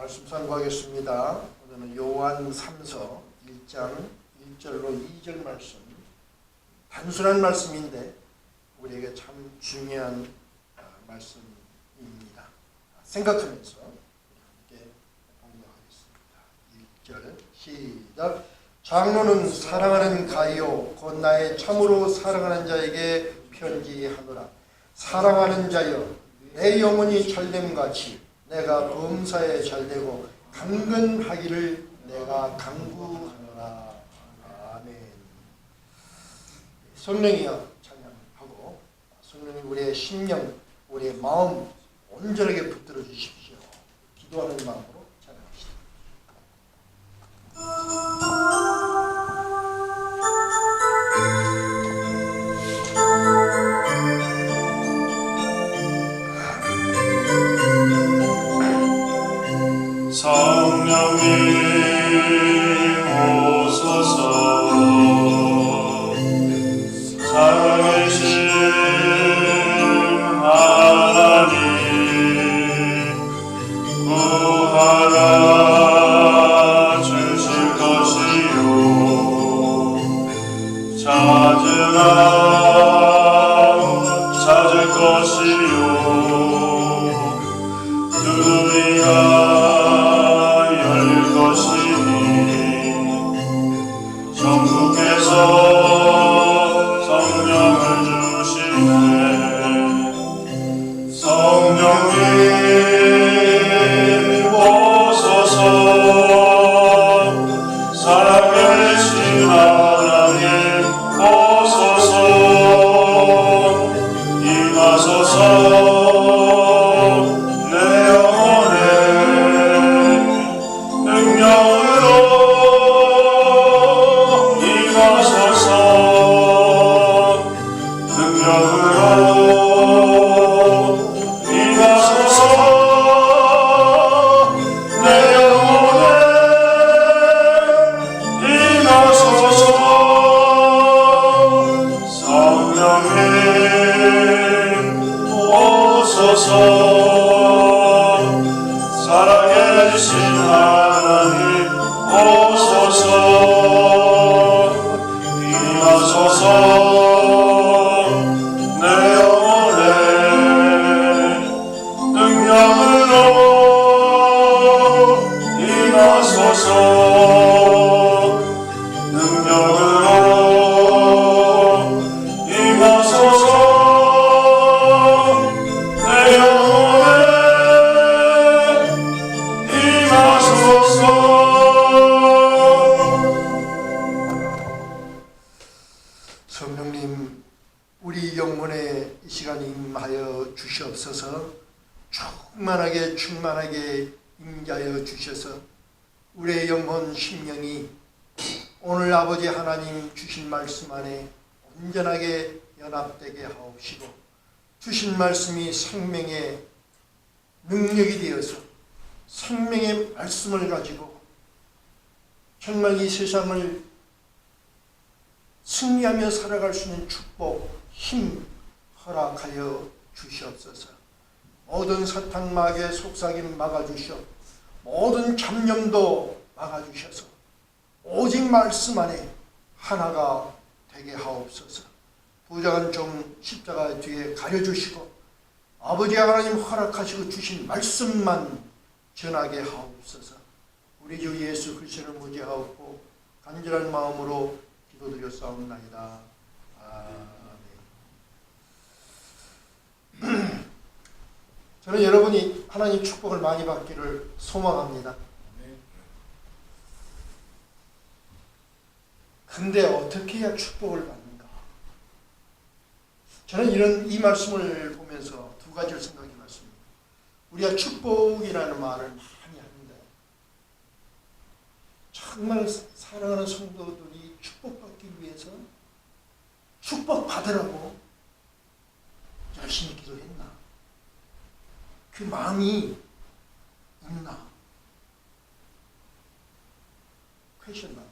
말씀 선고하겠습니다. 오늘은 요한 3서 1장 1절로 2절 말씀. 단순한 말씀인데 우리에게 참 중요한 말씀입니다. 생각하면서 함께 공부하겠습니다. 1절 시작. 장로는 사랑하는 가이오 곧 나의 참으로 사랑하는 자에게 편지하노라. 사랑하는 자여, 내 영혼이 잘됨같이 내가 범사에 잘되고 강건하기를 내가 강구하노라. 아멘. 성령이여 찬양하고 성령님 우리의 심령, 우리의 마음 온전하게 붙들어 주십시오. 기도하는 마음으로 찬양합시다. 성령님 오소서. 살아계신 하나님 구하라 주실 것이요 찾을 것이요 두드리라 전국에서 성령을 주시네. 성령님 오소서. 살아계신 하나님 오소서. 임하소서. 내 영혼에 능력으로 살아계신 하나님 오소서. 임하소서. 내 영혼에 능력으로 임하소서. 능력으로 임하소서. 성령님 우리 영혼에 이 시간 임하여 주시옵소서. 충만하게 임하여 주셔서 우리의 영혼 심령이 오늘 아버지 하나님 주신 말씀 안에 온전하게 연합되게 하옵시고 주신 말씀이 생명의 능력이 되어서 생명의 말씀을 가지고 정말 이 세상을 승리하며 살아갈 수 있는 축복, 힘 허락하여 주시옵소서. 모든 사탄 마귀의 속삭임 막아주시오. 모든 잡념도 막아주셔서 오직 말씀 안에 하나가 되게 하옵소서. 부정한 종 십자가 뒤에 가려주시고 아버지 하나님 허락하시고 주신 말씀만 전하게 하옵소서. 우리 주 예수 그리스도를 무지하옵고 간절한 마음으로 기도드려 싸움나이다. 아멘. 저는 여러분이 하나님 축복을 많이 받기를 소망합니다. 근데 어떻게 해야 축복을 받는가? 저는 이 말씀을 보면서 두 가지를 생각해 봤습니다. 우리가 축복이라는 말을 많이 하는데 정말 사랑하는 성도들이 축복받기 위해서 축복받으라고 열심히 기도했나? 그 마음이 있나? 퀘션 마크.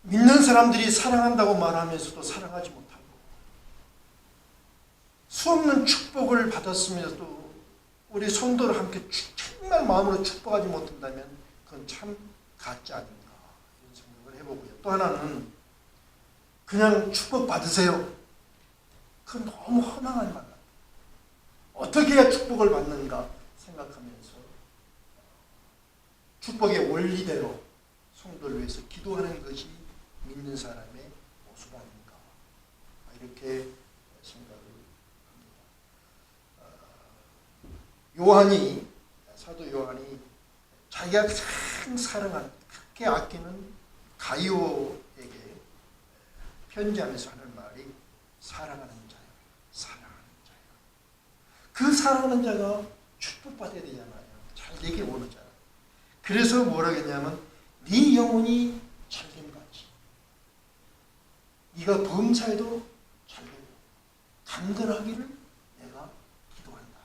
믿는 사람들이 사랑한다고 말하면서도 사랑하지 못하고 수없는 축복을 받았으면서도 우리 성도를 함께 정말 마음으로 축복하지 못한다면 그건 참 가짜 아닌가 이런 생각을 해보고요. 또 하나는 그냥 축복 받으세요. 그건 너무 허망한 말. 어떻게 해야 축복을 받는가 생각하면서 축복의 원리대로 성도를 위해서 기도하는 것이 믿는 사람의 모습 아닌가 이렇게 생각을 합니다. 사도 요한이 자기가 가장 사랑하는 그렇게 아끼는 가이오에게 편지하면서 하는 말이 사랑하는 자요, 사랑하는 자요. 그 사랑하는 자가 축복받아야 되잖아요. 잘 되길 원하잖아요. 그래서 뭐라고 했냐면 네 영혼이 잘됨같이 네가 범사에도 잘되고 강건하기를 내가 기도한다.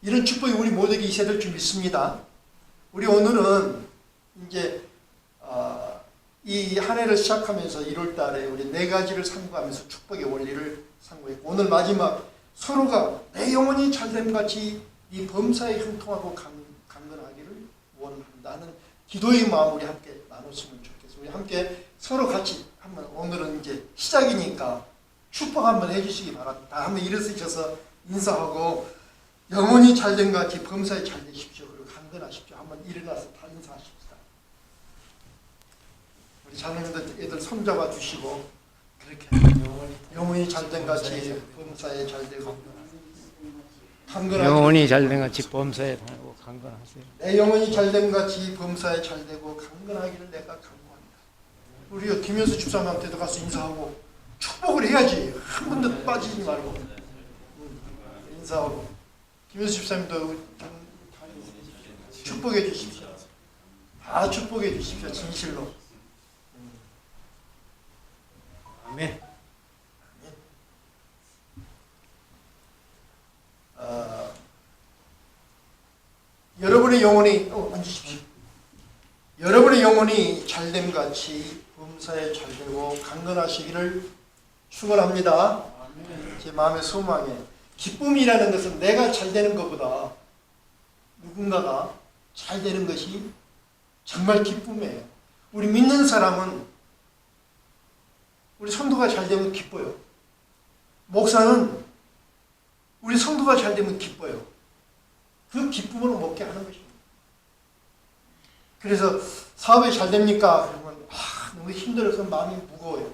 이런 축복이 우리 모두에게 있어야 될 줄 믿습니다. 우리 오늘은 이제 이 한 해를 시작하면서 1월 달에 우리 4가지를 상고하면서 축복의 원리를 상고했고 오늘 마지막 서로가 내 영혼이 잘됨같이 이 범사에 형통하고 강건하기를 원한다는 기도의 마음 우리 함께 나눴으면 좋겠어요. 우리 함께 서로 같이 한번 오늘은 이제 시작이니까 축복 한번 해주시기 바랍니다. 다 한번 일어서셔서 인사하고 영혼이 잘됨같이 범사에 잘 되십시오. 그리고 강건하십시오. 한번 일어나서 다 인사하십시다. 우리 자녀들 애들 손잡아 주시고 그렇게 영혼이 잘됨같이 범사에 잘 되고 영혼이 잘된 같이 범사에 하고 강건하세요. 내 영혼이 잘됨같이 범사에 잘 되고 강건하기를 내가 강구한다. 우리가 김현수 집사님한테도 가서 인사하고 축복을 해야지. 한 번도 빠지지 말고 인사하고 김현수 집사님도 축복해 주십시오. 다 축복해 주십시오. 진실로. 아멘. 여러분의 영혼이 앉으십시오. 여러분의 영혼이 잘됨같이 범사에 잘되고 강건하시기를 축원합니다. 제 마음의 소망에 기쁨이라는 것은 내가 잘되는 것보다 누군가가 잘되는 것이 정말 기쁨이에요. 우리 믿는 사람은 우리 성도가 잘되면 기뻐요. 목사는 우리 성도가 잘되면 기뻐요. 그 기쁨을 먹게 하는 것입니다. 그래서 사업이 잘 됩니까? 그러면 너무 힘들어서 마음이 무거워요.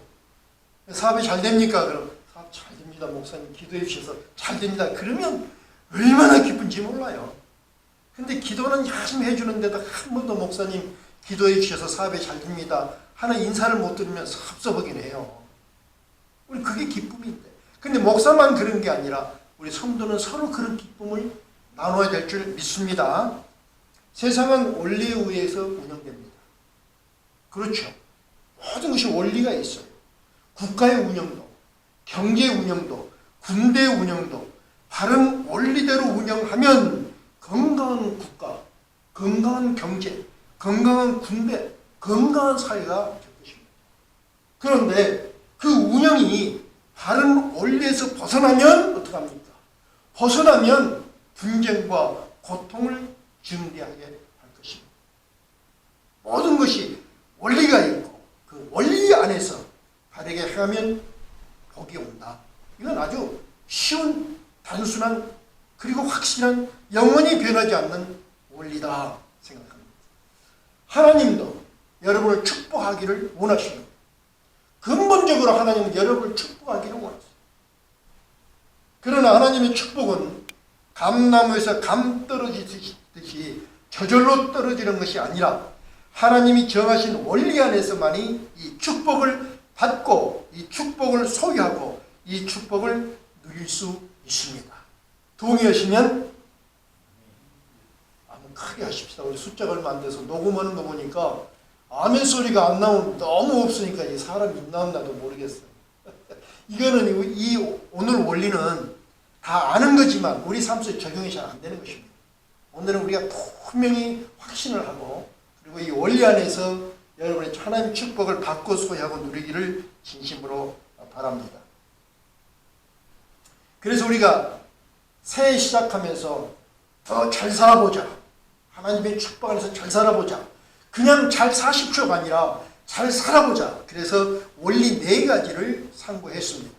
사업이 잘 됩니까? 그럼 사업 잘 됩니다. 목사님 기도해 주셔서 잘 됩니다. 그러면 얼마나 기쁜지 몰라요. 근데 기도는 열심히 해주는데도 한 번도 목사님 기도해 주셔서 사업이 잘 됩니다 하는 인사를 못 들으면 섭섭하긴 해요. 우리 그게 기쁨인데. 근데 목사만 그런 게 아니라 우리 성도는 서로 그런 기쁨을 나눠야 될 줄 믿습니다. 세상은 원리에 의해서 운영됩니다. 그렇죠. 모든 것이 원리가 있어요. 국가의 운영도, 경제 운영도, 군대 운영도 바른 원리대로 운영하면 건강한 국가, 건강한 경제, 건강한 군대, 건강한 사회가 될 것입니다. 그런데 그 운영이 바른 원리에서 벗어나면 어떡합니까? 벗어나면 분쟁과 고통을 증대하게 할 것입니다. 모든 것이 원리가 있고 그 원리 안에서 바르게 행하면 복이 온다. 이건 아주 쉬운 단순한 그리고 확실한 영원히 변하지 않는 원리다 생각합니다. 하나님도 여러분을 축복하기를 원하십니다. 근본적으로 하나님은 여러분을 축복하기를 원하세요. 그러나 하나님의 축복은 감나무에서 감 떨어지듯이 저절로 떨어지는 것이 아니라 하나님이 정하신 원리 안에서만이 이 축복을 받고 이 축복을 소유하고 이 축복을 누릴 수 있습니다. 동의하시면 아멘 크게 하십시다. 우리 숫자가 얼마 안 돼서 녹음하는 거 보니까 아멘 소리가 안 나오면 너무 없으니까 이 사람이 있나없나도 모르겠어요. 이거는 이 오늘 원리는 다 아는 거지만 우리 삶 속에 적용이 잘 안 되는 것입니다. 오늘은 우리가 분명히 확신을 하고 그리고 이 원리 안에서 여러분의 하나님의 축복을 받고 소유하고 누리기를 진심으로 바랍니다. 그래서 우리가 새해 시작하면서 더 잘 살아보자. 하나님의 축복 안에서 잘 살아보자. 그냥 잘 사십시오가 아니라 잘 살아보자. 그래서 원리 4가지를 상고했습니다.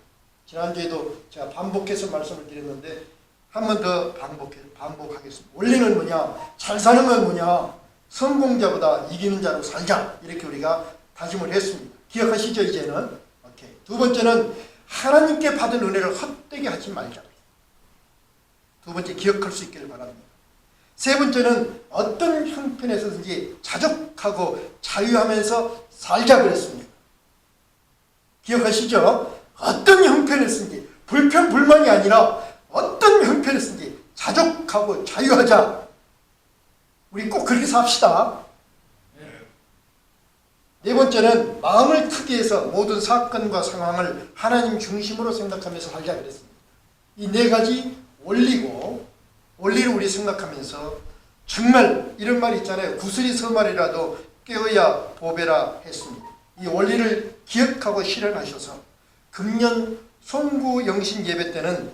지난주에도 제가 반복해서 말씀을 드렸는데 한 번 더 반복하겠습니다. 원리는 뭐냐? 잘 사는 건 뭐냐? 성공자보다 이기는 자로 살자. 이렇게 우리가 다짐을 했습니다. 기억하시죠? 이제는. 오케이. 두 번째는 하나님께 받은 은혜를 헛되게 하지 말자. 두 번째 기억할 수 있기를 바랍니다. 세 번째는 어떤 형편에서든지 자족하고 자유하면서 살자 그랬습니다. 기억하시죠? 어떤 형편에서든지 불편 불만이 아니라 어떤 형편에서든지 자족하고 자유하자. 우리 꼭 그렇게 삽시다. 네 번째는 마음을 크게 해서 모든 사건과 상황을 하나님 중심으로 생각하면서 살자 그랬습니다. 이 4가지 원리를 우리 생각하면서 정말 이런 말이 있잖아요. 구슬이 서말이라도 깨어야 보배라 했습니다. 이 원리를 기억하고 실현하셔서 금년 송구 영신 예배 때는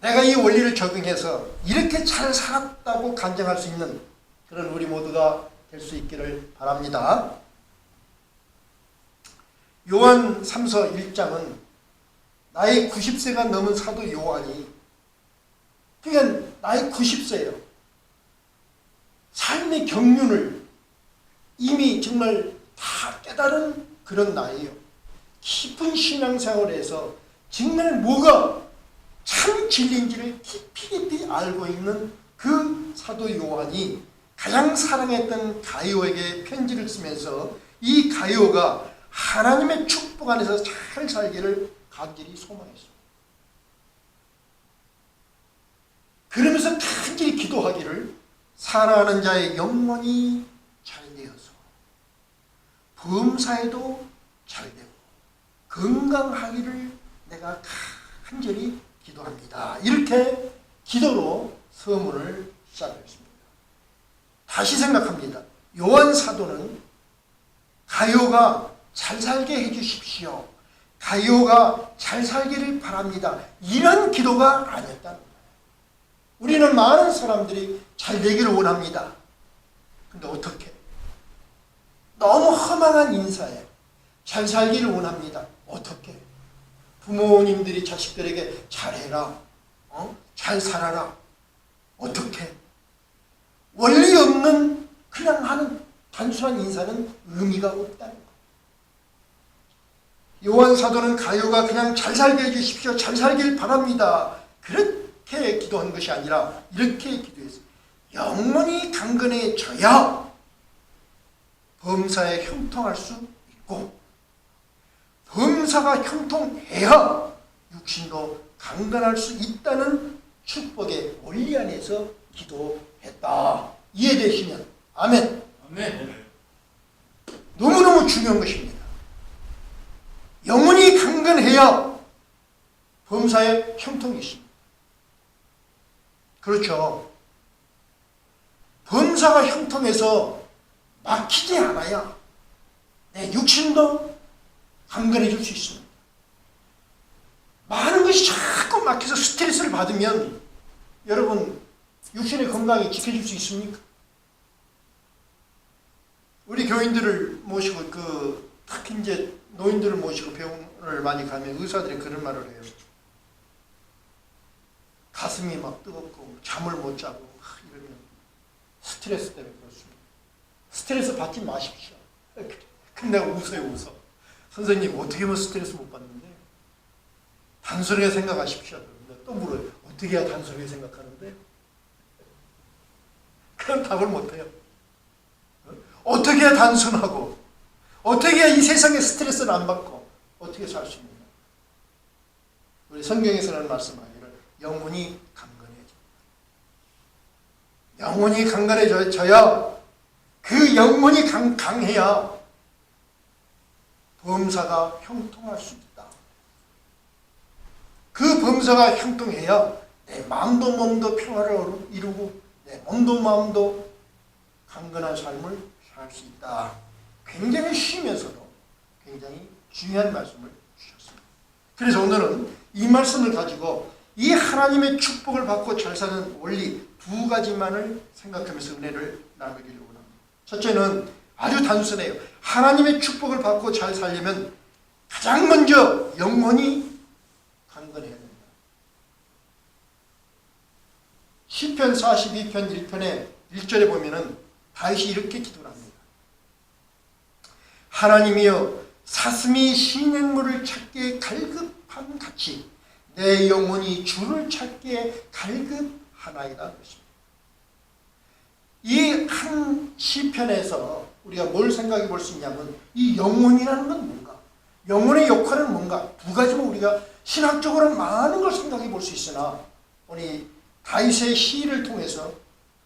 내가 이 원리를 적용해서 이렇게 잘 살았다고 간증할 수 있는 그런 우리 모두가 될 수 있기를 바랍니다. 요한 3서 1장은 나이 90세가 넘은 사도 요한이 그러니까 나이 90세예요. 삶의 경륜을 이미 정말 다 깨달은 그런 나이예요. 깊은 신앙생활에서 정말 뭐가 참 진리인지를 깊이 알고 있는 그 사도 요한이 가장 사랑했던 가이오에게 편지를 쓰면서 이 가이오가 하나님의 축복 안에서 잘 살기를 간절히 소망했습니다. 그러면서 간절히 기도하기를 사랑하는 자의 영혼이 잘 되어서 범사에도 잘 되고 건강하기를 내가 간절히 기도합니다. 이렇게 기도로 서문을 시작했습니다. 다시 생각합니다. 요한 사도는 가이오가 잘 살게 해주십시오. 가이오가 잘 살기를 바랍니다. 이런 기도가 아니었다는 거예요. 우리는 많은 사람들이 잘 되기를 원합니다. 근데 어떻게? 너무 허망한 인사에 잘 살기를 원합니다. 어떻게? 부모님들이 자식들에게 잘해라. 잘 살아라. 어떻게? 원리 없는 그냥 하는 단순한 인사는 의미가 없다는 거예요. 요한 사도는 가이오가 그냥 잘 살게 해주십시오. 잘 살길 바랍니다. 그렇게 기도한 것이 아니라 이렇게 기도했어요. 영원히 강건해져야 범사에 형통할 수 있고 범사가 형통해야 육신도 강건할 수 있다는 축복의 원리 안에서 기도했다. 이해되시면 아멘. 아멘. 너무너무 중요한 것입니다. 영혼이 강건해야 범사에 형통이 있습니다. 그렇죠. 범사가 형통해서 막히지 않아야 내 육신도 강건해질 수 있습니다. 많은 것이 자꾸 막혀서 스트레스를 받으면 여러분 육신의 건강이 지켜질 수 있습니까? 우리 교인들을 모시고 특히 이제 노인들을 모시고 병원을 많이 가면 의사들이 그런 말을 해요. 가슴이 막 뜨겁고 잠을 못 자고 이러면 스트레스 때문에 그렇습니다. 스트레스 받지 마십시오. 근데 내가 웃어. 선생님 어떻게 하면 스트레스 못 받는데? 단순하게 생각하십시오. 또 물어요. 어떻게 해야 단순하게 생각하는데? 그런 답을 못해요. 어떻게 해야 단순하고 어떻게 해야 이 세상에 스트레스를 안 받고 어떻게 살 수 있느냐? 우리 성경에서는 말씀하기를 영혼이 강건해져. 영혼이 강건해져야 그 영혼이 강해야 범사가 형통할 수 있다. 그 범사가 형통해야 내 마음도 몸도 평화를 이루고 내 몸도 마음도 강건한 삶을 살 수 있다. 굉장히 쉬면서도 굉장히 중요한 말씀을 주셨습니다. 그래서 오늘은 이 말씀을 가지고 이 하나님의 축복을 받고 잘 사는 원리 두 가지만을 생각하면서 은혜를 나누기를 원합니다. 첫째는 아주 단순해요. 하나님의 축복을 받고 잘 살려면 가장 먼저 영혼이 강건해야 됩니다. 시편 42편 1편에 1절에 보면은 다윗이 이렇게 기도를 합니다. 하나님이여 사슴이 시냇물을 찾기에 갈급한 같이 내 영혼이 주를 찾기에 갈급하나이다. 이 한 시편에서 우리가 뭘 생각해 볼 수 있냐면 이 영혼이라는 건 뭔가, 영혼의 역할은 뭔가, 두 가지만 우리가 신학적으로 많은 걸 생각해 볼 수 있으나 우리 다윗의 시를 통해서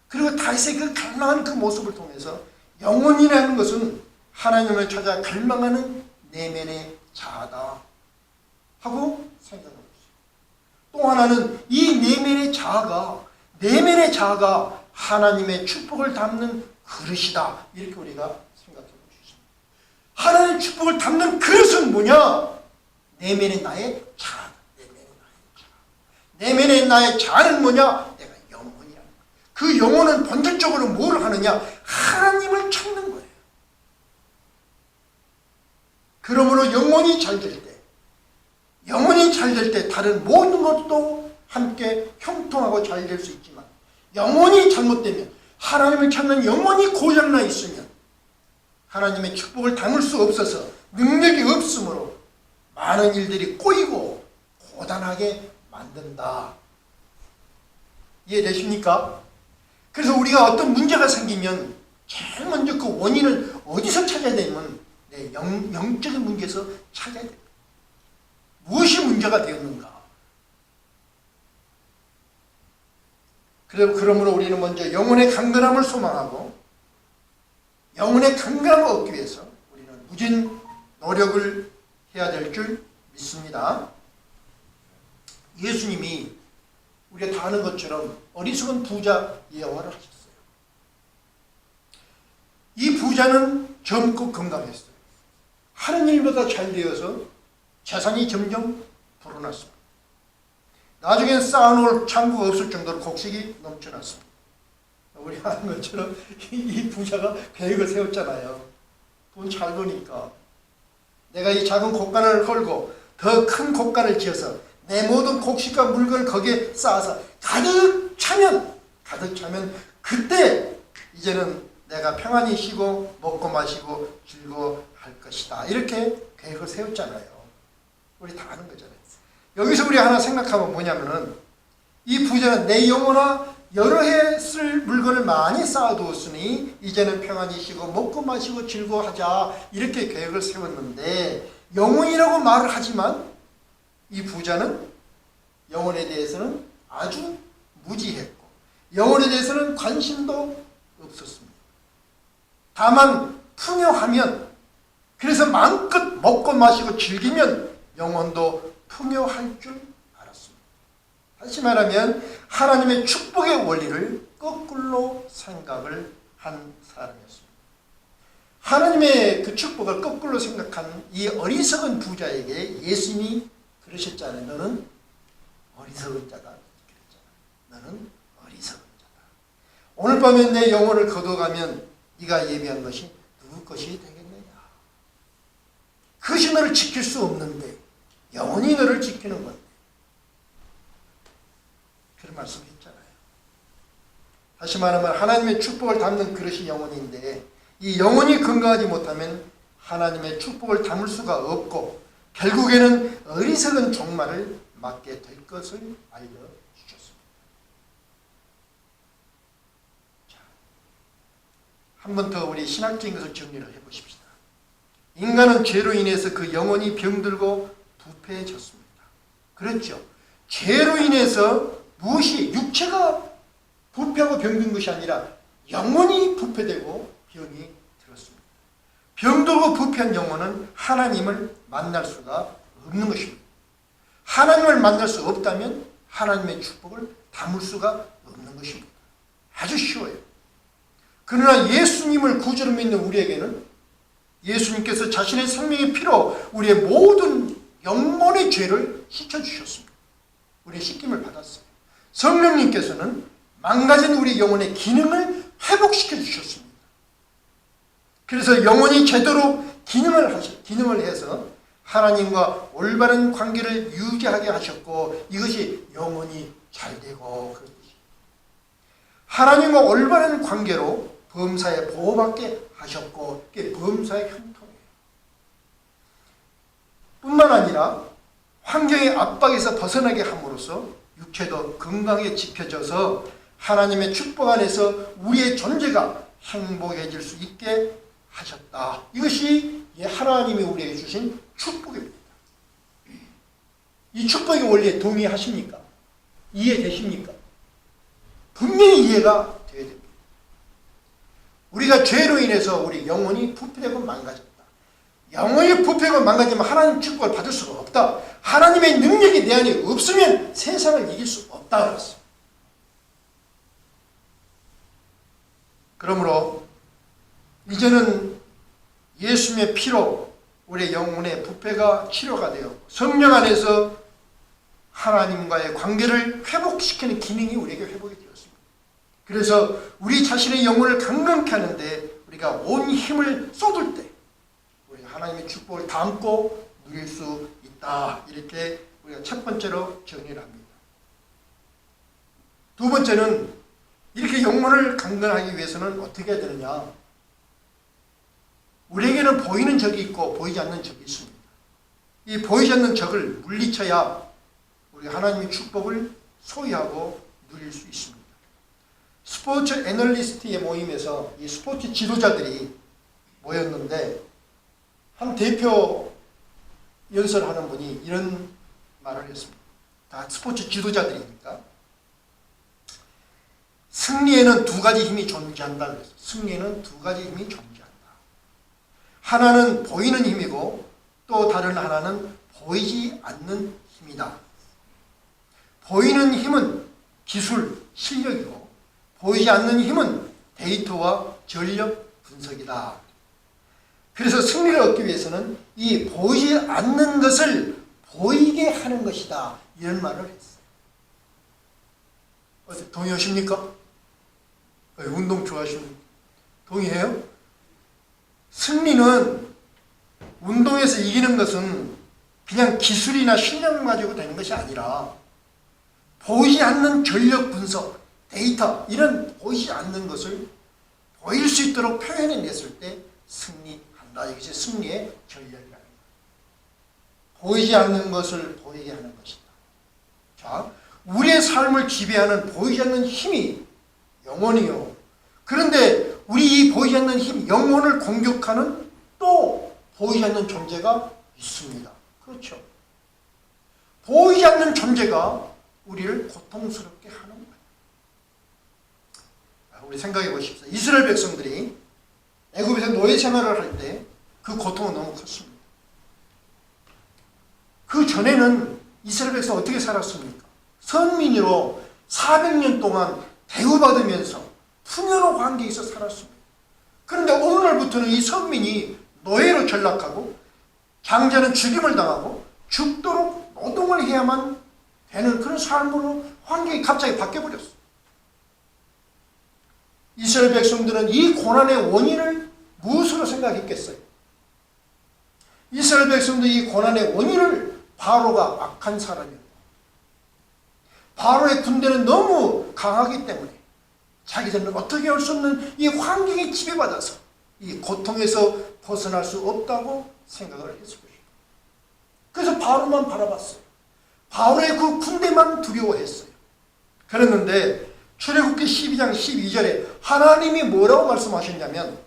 그리고 다윗의 그 갈망하는 그 모습을 통해서 영혼이라는 것은 하나님을 찾아 갈망하는 내면의 자아다 하고 생각하고 있어요. 또 하나는 이 내면의 자아가 하나님의 축복을 담는 그릇이다. 이렇게 우리가 생각해 볼 수 있습니다. 하나님의 축복을 담는 그릇은 뭐냐? 내면의 나의 자아다. 내면의 나의 자아는 뭐냐? 내가 영혼이라는 거야. 그 영혼은 본질적으로 뭘 하느냐? 하나님을 찾는 거예요. 그러므로 영혼이 잘 될 때 다른 모든 것도 함께 형통하고 잘 될 수 있지만 영혼이 잘못되면, 하나님을 찾는 영혼이 고장나 있으면 하나님의 축복을 담을 수 없어서 능력이 없으므로 많은 일들이 꼬이고 고단하게 만든다. 이해되십니까? 그래서 우리가 어떤 문제가 생기면 제일 먼저 그 원인을 어디서 찾아야 되냐면 영적인 문제에서 찾아야 됩니다. 무엇이 문제가 되었는가? 그러므로 우리는 먼저 영혼의 강건함을 소망하고 영혼의 강건함을 얻기 위해서 우리는 무진 노력을 해야 될 줄 믿습니다. 예수님이 우리가 다 아는 것처럼 어리석은 부자 예언을 하셨어요. 이 부자는 젊고 건강했어요. 하는 일보다 잘 되어서 재산이 점점 불어났습니다. 나중엔 쌓아놓을 창고가 없을 정도로 곡식이 넘쳐났습니다. 우리 아는 것처럼 이 부자가 계획을 세웠잖아요. 돈 잘 버니까 내가 이 작은 곡간을 헐고 더 큰 곡간을 지어서 내 모든 곡식과 물건을 거기에 쌓아서 가득 차면 그때 이제는 내가 평안히 쉬고 먹고 마시고 즐거워할 것이다. 이렇게 계획을 세웠잖아요. 우리 다 아는 거잖아요. 여기서 우리 하나 생각하면 뭐냐면은 이 부자는 내 영혼아 여러 해 쓸 물건을 많이 쌓아두었으니 이제는 평안히 쉬고 먹고 마시고 즐거워하자. 이렇게 계획을 세웠는데 영혼이라고 말을 하지만 이 부자는 영혼에 대해서는 아주 무지했고 영혼에 대해서는 관심도 없었습니다. 다만 풍요하면, 그래서 마음껏 먹고 마시고 즐기면 영혼도 풍요할 줄 알았습니다. 다시 말하면 하나님의 축복의 원리를 거꾸로 생각을 한 사람이었습니다. 하나님의 그 축복을 거꾸로 생각한 이 어리석은 부자에게 예수님이 그러셨잖아요. 너는 어리석은 자다. 너는 어리석은 자다. 오늘 밤에 내 영혼을 거둬가면 네가 예비한 것이 누구 것이 되겠느냐. 그것이 너를 지킬 수 없는데 영혼이 너를 지키는 건데. 그런 말씀했잖아요. 다시 말하면 하나님의 축복을 담는 그릇이 영혼인데 이 영혼이 건강하지 못하면 하나님의 축복을 담을 수가 없고 결국에는 어리석은 종말을 맞게 될 것을 알려주셨습니다. 한 번 더 우리 신학적인 것을 정리를 해보십시다. 인간은 죄로 인해서 그 영혼이 병들고 부패해졌습니다. 그렇죠. 죄로 인해서 무엇이 육체가 부패하고 병든 것이 아니라 영혼이 부패되고 병이 들었습니다. 병들고 부패한 영혼은 하나님을 만날 수가 없는 것입니다. 하나님을 만날 수 없다면 하나님의 축복을 담을 수가 없는 것입니다. 아주 쉬워요. 그러나 예수님을 구주로 믿는 우리에게는 예수님께서 자신의 생명의 피로 우리의 모든 영혼의 죄를 씻어주셨습니다. 우리 씻김을 받았어요. 성령님께서는 망가진 우리 영혼의 기능을 회복시켜 주셨습니다. 그래서 영혼이 제대로 기능을 해서 하나님과 올바른 관계를 유지하게 하셨고, 이것이 영혼이 잘 되고 그런 뜻이에요. 하나님과 올바른 관계로 범사에 보호받게 하셨고, 그게 범사의 형통이에요. 뿐만 아니라 환경의 압박에서 벗어나게 함으로써 육체도 건강하게 지켜져서 하나님의 축복 안에서 우리의 존재가 행복해질 수 있게 하셨다. 이것이 하나님이 우리에게 주신 축복입니다. 이 축복의 원리에 동의하십니까? 이해되십니까? 분명히 이해가 되어야 됩니다. 우리가 죄로 인해서 우리 영혼이 부패되고 망가졌다. 영혼이 부패되고 망가지면 하나님 축복을 받을 수가 없다. 하나님의 능력이 내 안에 없으면 세상을 이길 수 없다 그랬어요. 그러므로 이제는 예수님의 피로 우리의 영혼의 부패가 치료가 되어 성령 안에서 하나님과의 관계를 회복시키는 기능이 우리에게 회복이 되었습니다. 그래서 우리 자신의 영혼을 강건케 하는데 우리가 온 힘을 쏟을 때 우리가 하나님의 축복을 담고 누릴 수 있다. 이렇게 우리가 첫 번째로 정리를 합니다. 두 번째는 이렇게 영혼을 강건하기 위해서는 어떻게 해야 되느냐? 우리에게는 보이는 적이 있고 보이지 않는 적이 있습니다. 이 보이지 않는 적을 물리쳐야 우리 하나님의 축복을 소유하고 누릴 수 있습니다. 스포츠 애널리스트의 모임에서 이 스포츠 지도자들이 모였는데 한 대표 연설하는 분이 이런 말을 했습니다. 다 스포츠 지도자들이니까. 승리에는 두 가지 힘이 존재한다 그랬어요. 승리에는 두 가지 힘이 존재한다. 하나는 보이는 힘이고 또 다른 하나는 보이지 않는 힘이다. 보이는 힘은 기술, 실력이고 보이지 않는 힘은 데이터와 전력 분석이다. 그래서 승리를 얻기 위해서는 이 보이지 않는 것을 보이게 하는 것이다. 이런 말을 했어요. 어때, 동의하십니까? 운동 좋아하시는 동의해요? 승리는 운동에서 이기는 것은 그냥 기술이나 실력 가지고 되는 것이 아니라 보이지 않는 전력 분석, 데이터 이런 보이지 않는 것을 보일 수 있도록 표현해냈을 때 승리한다. 이것이 승리의 전략이라는 거예요. 보이지 않는 것을 보이게 하는 것이다. 자, 우리의 삶을 지배하는 보이지 않는 힘이 영혼이요. 그런데 우리 이 보이지 않는 힘, 영혼을 공격하는 또 보이지 않는 존재가 있습니다. 그렇죠. 보이지 않는 존재가 우리를 고통스럽게 하는 거예요. 우리 생각해 보십시오. 이스라엘 백성들이 애굽에서 노예 생활을 할 때 그 고통은 너무 컸습니다. 그 전에는 이스라엘 백성 어떻게 살았습니까? 선민으로 400년 동안 대우받으면서 풍요로운 관계에서 살았습니다. 그런데 어느 날부터는 이 선민이 노예로 전락하고 장자는 죽임을 당하고 죽도록 노동을 해야만 되는 그런 삶으로 환경이 갑자기 바뀌어버렸어요. 이스라엘 백성들은 이 고난의 원인을 무엇으로 생각했겠어요? 이스라엘 백성들이 이 고난의 원인을 바로가 악한 사람이었고 바로의 군대는 너무 강하기 때문에 자기들은 어떻게 할 수 없는 이 환경에 지배받아서 이 고통에서 벗어날 수 없다고 생각을 했을 것입니다. 그래서 바로만 바라봤어요. 바로의 그 군대만 두려워했어요. 그랬는데 출애굽기 12장 12절에 하나님이 뭐라고 말씀하셨냐면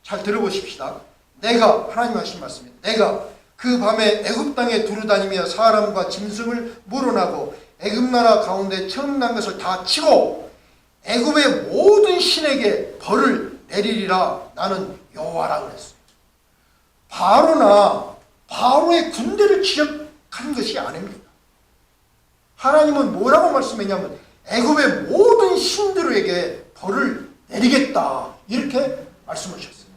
잘 들어보십시다. 하나님 하신 말씀이에요. 내가 그 밤에 애굽 땅에 두루다니며 사람과 짐승을 물어나고 애굽 나라 가운데 처음 난 것을 다 치고 애굽의 모든 신에게 벌을 내리리라. 나는 여호와라 그랬어요. 바로의 군대를 지적한 것이 아닙니다. 하나님은 뭐라고 말씀했냐면 애굽의 모든 신들에게 벌을 내리겠다. 이렇게 말씀하셨어요.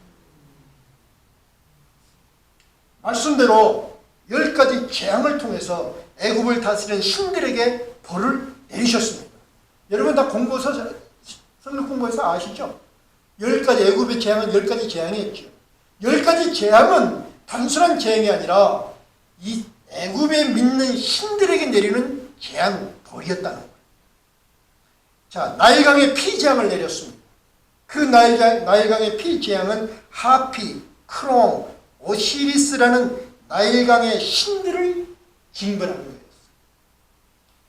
말씀대로 10가지 재앙을 통해서 애굽을 다스리는 신들에게 벌을 내리셨습니다. 여러분 다 성경 공부해서 아시죠? 10가지 애굽의 재앙은 10가지 재앙이었죠. 10가지 재앙은 단순한 재앙이 아니라 이 애굽에 믿는 신들에게 내리는 재앙, 벌이었다는 거예요. 자, 나일강에 피재앙을 내렸습니다. 그 나일강의 피재앙은 하피, 크롱, 오시리스라는 나일강의 신들을 징벌하는 거예요.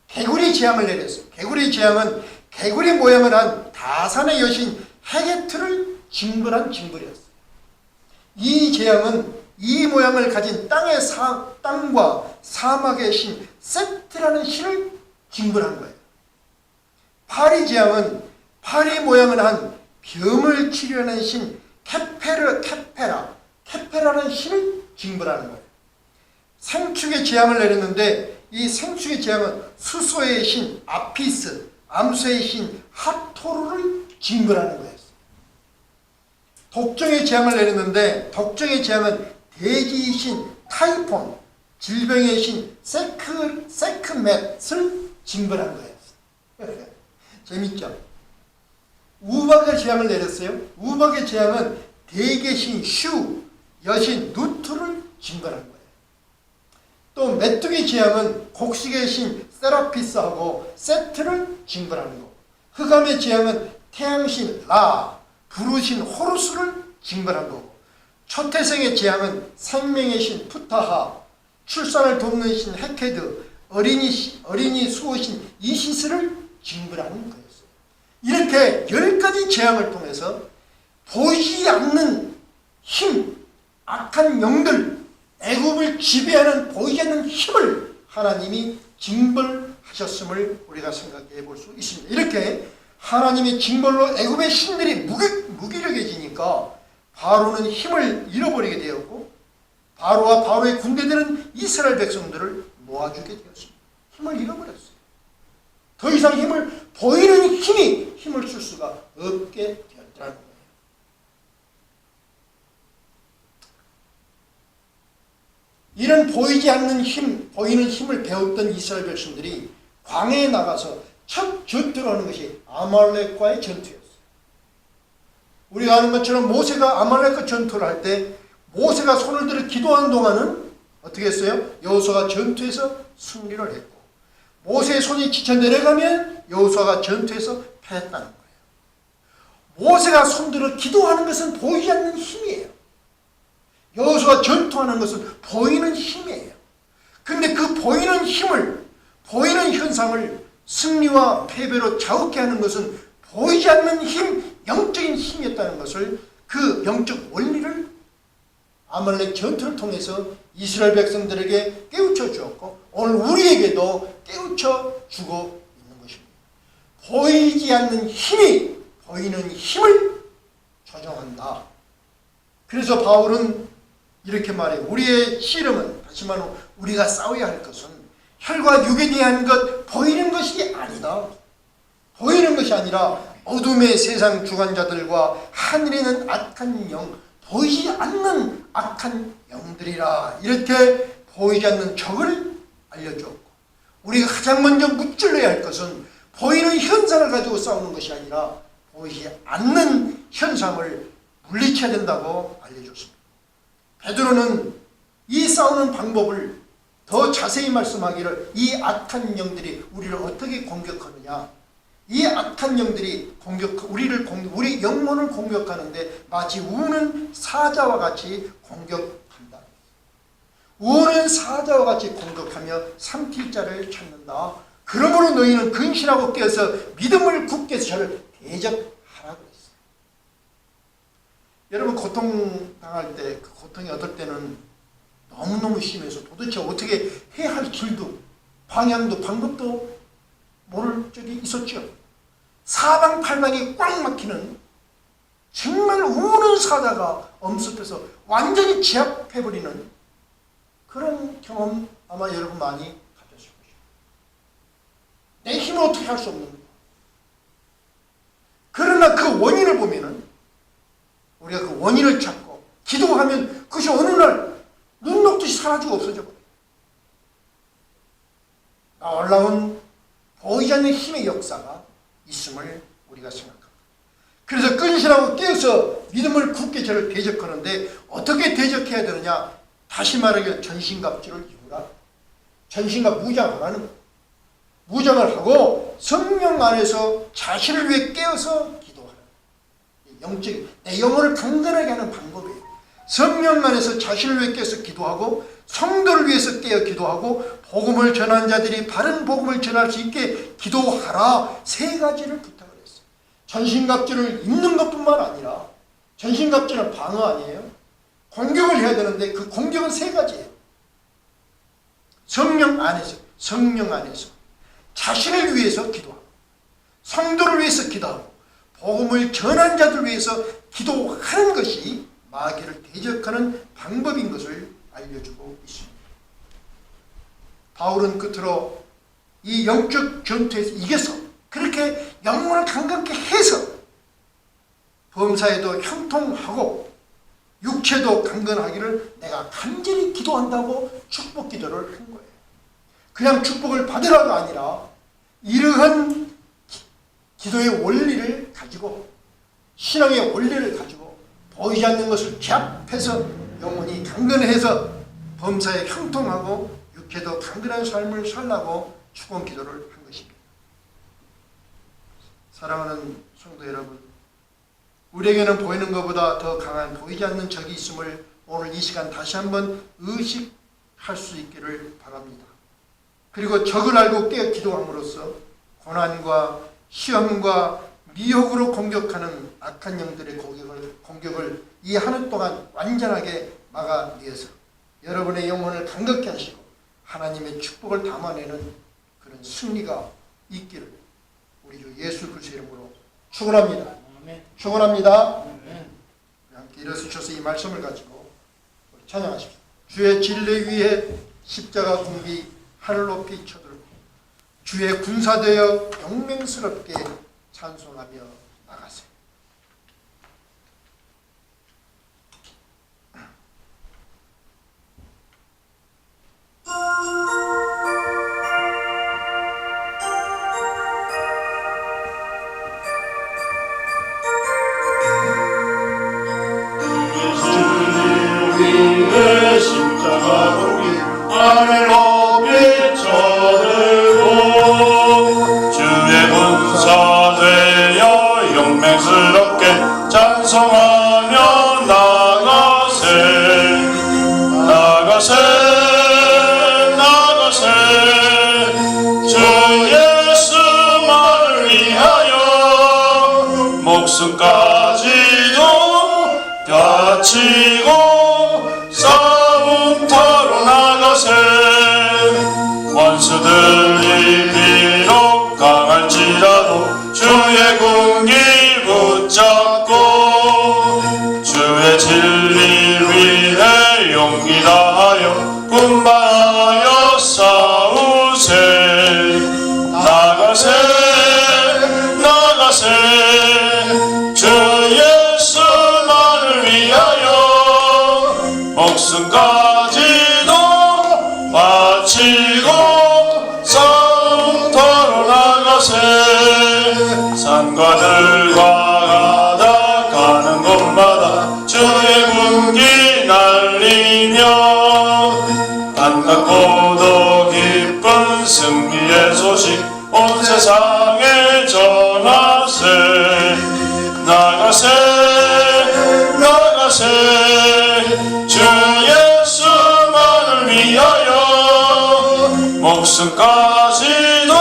개구리 재앙을 내렸어요. 개구리 재앙은 개구리 모양을 한 다산의 여신 헤게트를 징벌한 징벌이었어요. 이 재앙은 이 모양을 가진 땅과 사막의 신 세트라는 신을 징벌한 거예요. 파리 재앙은 파리 모양을 한 병을 치료하는 신 케페라는 신을 징벌하는 거예요. 생축의 재앙을 내렸는데 이 생축의 재앙은 수소의 신 아피스, 암수의 신 하토르를 징벌하는 거예요. 독정의 재앙을 내렸는데 독정의 재앙은 대지의 신 타이폰, 질병의 신 세크멧을 징벌한 거예요. 재밌죠? 우박의 재앙을 내렸어요. 우박의 재앙은 대기의 신 슈, 여신 누트를 징벌한 거예요. 또 메뚜기 재앙은 곡식의 신 세라피스하고 세트를 징벌하는 거. 흑암의 재앙은 태양신 라, 부르신 호루스를 징벌한 거고, 초태생의 재앙은 생명의 신 푸타하, 출산을 돕는 신 헤케드, 어린이 수호신 이시스를 징벌하는 거였어요. 이렇게 10가지 재앙을 통해서 보이지 않는 힘, 악한 영들, 애굽을 지배하는 보이지 않는 힘을 하나님이 징벌하셨음을 우리가 생각해 볼 수 있습니다. 이렇게 하나님의 징벌로 애굽의 신들이 무기력해지니까 바로는 힘을 잃어버리게 되었고, 바로와 바로의 군대들은 이스라엘 백성들을 모아주게 되었습니다. 힘을 잃어버렸어요. 더 이상 보이는 힘을 쓸 수가 없게 되었다는 거예요. 이런 보이지 않는 보이는 힘을 배웠던 이스라엘 백성들이 광야에 나가서 첫 전투를 하는 것이 아말렉과의 전투였어요. 우리가 아는 것처럼 모세가 아말렉과 전투를 할 때 모세가 손을 들어 기도하는 동안은 어떻게 했어요? 여호수아가 전투에서 승리를 했고, 모세의 손이 지쳐 내려가면 여호수아가 전투에서 패했다는 거예요. 모세가 손들어 기도하는 것은 보이지 않는 힘이에요. 여호수아가 전투하는 것은 보이는 힘이에요. 그런데 그 보이는 힘을, 보이는 현상을 승리와 패배로 자욱해 하는 것은 보이지 않는 힘, 영적인 힘이었다는 것을, 그 영적 원리를 아말렉 전투를 통해서 이스라엘 백성들에게 깨우쳐 주었고, 오늘 우리에게도 깨우쳐 주고 있는 것입니다. 보이지 않는 힘이 보이는 힘을 조정한다. 그래서 바울은 이렇게 말해요. 우리의 씨름은, 다시 말하면 우리가 싸워야 할 것은 혈과 육에 대한 것, 보이는 것이 아니다. 보이는 것이 아니라 어둠의 세상 주관자들과 하늘에 있는 악한 영, 보이지 않는 악한 영들이라. 이렇게 보이지 않는 적을 알려주었고, 우리가 가장 먼저 무찔러야 할 것은 보이는 현상을 가지고 싸우는 것이 아니라 보이지 않는 현상을 물리쳐야 된다고 알려줬습니다. 베드로는 이 싸우는 방법을 더 자세히 말씀하기를, 이 악한 영들이 우리를 어떻게 공격하느냐, 이 악한 영들이 우리 영혼을 공격하는데 마치 우는 사자와 같이 공격한다. 우는 사자와 같이 공격하며 삼킬 자를 찾는다. 그러므로 너희는 근신하고 깨어서 믿음을 굳게 해서 저를 대적하라고 했어요. 여러분, 고통당할 때, 그 고통이 어떨 때는 너무너무 심해서 도대체 어떻게 해야 할 길도, 방향도, 방법도 모를 적이 있었죠. 사방팔방이 꽉 막히는, 정말 우는 사자가 엄습해서 완전히 제압해버리는 그런 경험 아마 여러분 많이 가졌을 것입니다. 내 힘은 어떻게 할 수 없는 거예요. 그러나 그 원인을 보면은, 우리가 그 원인을 찾고 기도하면 그것이 어느 날 눈 녹듯이 사라지고 없어져 버려요. 놀라운 힘의 역사가 있음을 우리가 생각합니다. 그래서 끈신하고 깨어서 믿음을 굳게 저를 대적하는데 어떻게 대적해야 되느냐? 다시 말하기를 전신갑주를 입으라. 전신갑 무장 안 하는 거예요. 무장을 하고 성령 안에서 자신을 위해 깨어서 기도하라. 영적인 내 영혼을 강건하게 하는 방법이에요. 성령 안에서 자신을 위해 깨어서 기도하고 성도를 위해서 깨어 기도하고 복음을 전한 자들이 바른 복음을 전할 수 있게 기도하라. 세 가지를 부탁을 했어요. 전신갑주를 입는 것뿐만 아니라 전신갑주는 방어 아니에요. 공격을 해야 되는데 그 공격은 세 가지예요. 성령 안에서 자신을 위해서 기도하고 성도를 위해서 기도하고 복음을 전한 자들 위해서 기도하는 것이 마귀를 대적하는 방법인 것을 알려주고 있습니다. 바울은 끝으로 이 영적 전투에서 이겨서 그렇게 영혼을 강건케 해서 범사에도 형통하고 육체도 강건하기를 내가 간절히 기도한다고 축복 기도를 한 거예요. 그냥 축복을 받으라가 아니라 이러한 기도의 원리를 가지고 신앙의 원리를 가지고 보이지 않는 것을 제압해서 영혼이 강건해서 범사에 형통하고 육체도 강건한 삶을 살라고 축원 기도를 한 것입니다. 사랑하는 성도 여러분, 우리에게는 보이는 것보다 더 강한 보이지 않는 적이 있음을 오늘 이 시간 다시 한번 의식할 수 있기를 바랍니다. 그리고 적을 알고 깨어 기도함으로써 고난과 시험과 미혹으로 공격하는 악한 영들의 공격을 이 한 해 동안 완전하게 막아내서 여러분의 영혼을 강건케 하시고 하나님의 축복을 담아내는 그런 승리가 있기를 우리 주 예수 그리스도의 이름으로 축원합니다. 축원합니다. 우리 함께 일어서셔서 이 말씀을 가지고 우리 찬양하십시오. 주의 진리 위에 십자가 군기 하늘 높이 쳐들고 주의 군사되어 영맹스럽게 찬송하며 나가세요. 주의 십자가 공기 하늘 높이 쳐들고 주의 군사 되어 영맹스럽게 찬송하며 나가세 나가세 나가세 주 예수만을 위하여 목숨까지도 바치고 싸움터로 나가세 원수들이 비록 강할지라도 주의 군기 붙잡고 주의 진리 위해 용기 다하여 분발하여 싸우세 나가세 나가세 주 예수만을 위하여 목숨까지도 바치고 싸움터로 나가세 산과 들과 가다 가는 곳마다 주의 군기 날리며 반갑고도 기쁜 승리의 소식 온 세상에 전하세 나가세 나가세 주 예수만을 위하여 목숨까지도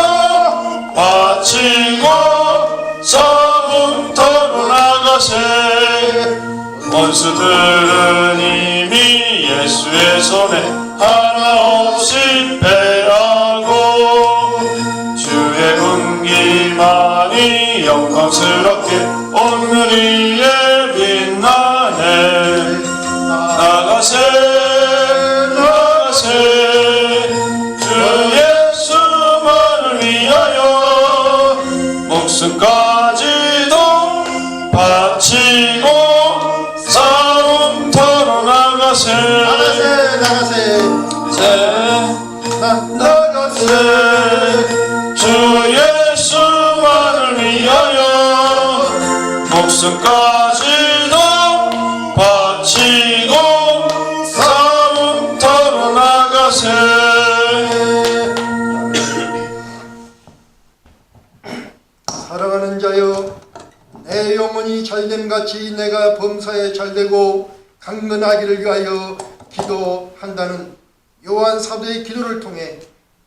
바치고 싸움터로 나가세 원수들은 이미 예수의 손에 하나 없이 패하고 주의 군기만이 영광스럽게 온 위에 빛나네 나가세 나가세 주 예수만을 위하여 목숨까지도 바치고 싸움터로 나가세 나가세 나가세 주 예수 목숨까지도 바치고 싸움터로 나가세. 사랑하는 자여, 내 영혼이 잘됨같이 내가 범사에 잘되고 강건하기를 위하여 기도한다는 요한 사도의 기도를 통해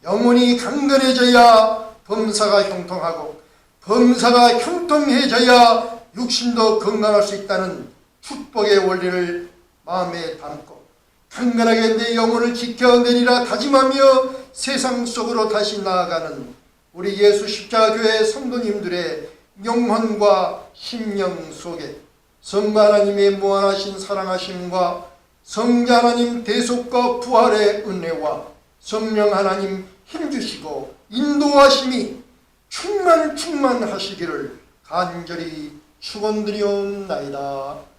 영혼이 강건해져야 범사가 형통하고 범사가 형통해져야 육신도 건강할 수 있다는 축복의 원리를 마음에 담고 강건하게 내 영혼을 지켜내리라 다짐하며 세상 속으로 다시 나아가는 우리 예수 십자교회 성도님들의 영혼과 심령 속에 성부 하나님의 무한하신 사랑하심과 성자 하나님 대속과 부활의 은혜와 성령 하나님 힘주시고 인도하심이 충만하시기를 간절히 축원드리옵나이다.